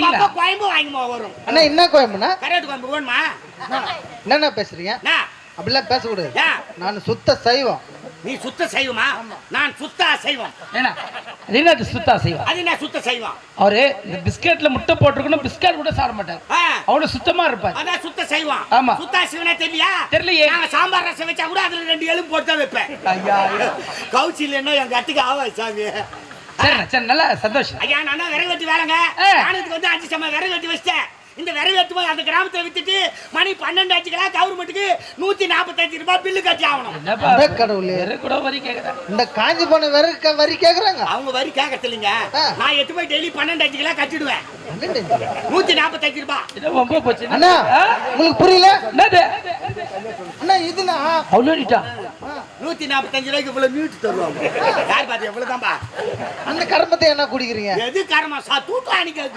அப்பப்ப கோயம்பு வாங்கி வரும். அண்ணா என்ன கோயம்புனா? கருவாட்டு கோயம்பு வேணுமா? என்னண்ணா பேசுறீங்க? அப்படிலாம் பேசக்கூடாது. நான் சுத்த சைவம். நீ சுத்த சைவமா? நான் சுத்த அசைவம். என்ன சுத்த அசைவம்? அது என்ன சுத்த சைவம்? அவரு இந்த பிஸ்கட்ல முட்டை போட்டுருக்கணும், பிஸ்கட் கூட சாப்பிட மாட்டார். அவனு சுத்தமா இருப்பார். அதான் சுத்த சைவம். ஆமா. சுத்த அசைவனா தெரியலையா? தெரியலையே. நான் சாம்பார் ரசம் வச்சா கூட அதுல 2 எலும்பு போட்டு தான் வைப்பேன். ஐயா கவுச்சி இல்லைன்னா என் கட்டுக்கு ஆவா சாமி. சரி சரி, நல்லா சந்தோஷம். ஐயா நான் விறகு வெட்டி வேலைங்க. நானுக்கு வந்து 5 சம விறகு வெட்டி வச்சிட்டேன். இந்த விறகு வெட்டும் போது அந்த கிராமத்துல வித்துட்டு மணி 12 ஆச்சுக்கலாம் கவர்மெண்ட்டுக்கு 145 ரூபாய் பில்லு கட்டி ஆகணும். கடவுளே, கூட வரி கேக்குறேன். இந்த காஞ்சி போன விறகு வரி கேக்குறாங்க. அவங்க வரி கேட்கறது இல்லைங்க. நான் எட்டு போய் டெய்லி 12 ஆச்சுக்கலாம் கட்டிடுவேன். 145 ரூபாய். ரொம்ப போச்சு அண்ணா. உங்களுக்கு புரியல? என்னது அண்ணா இதுனா அவ்வளோடா 145 ரூபாய்க்கு இவ்வளவு மியூட் தருவாங்க. யார் பாத்து எவ்வளவுதான்பா? அந்த கர்மத்தை என்ன குடிக்கிறீங்க? எது கர்மம்? தூக்கம் அணிக்காது.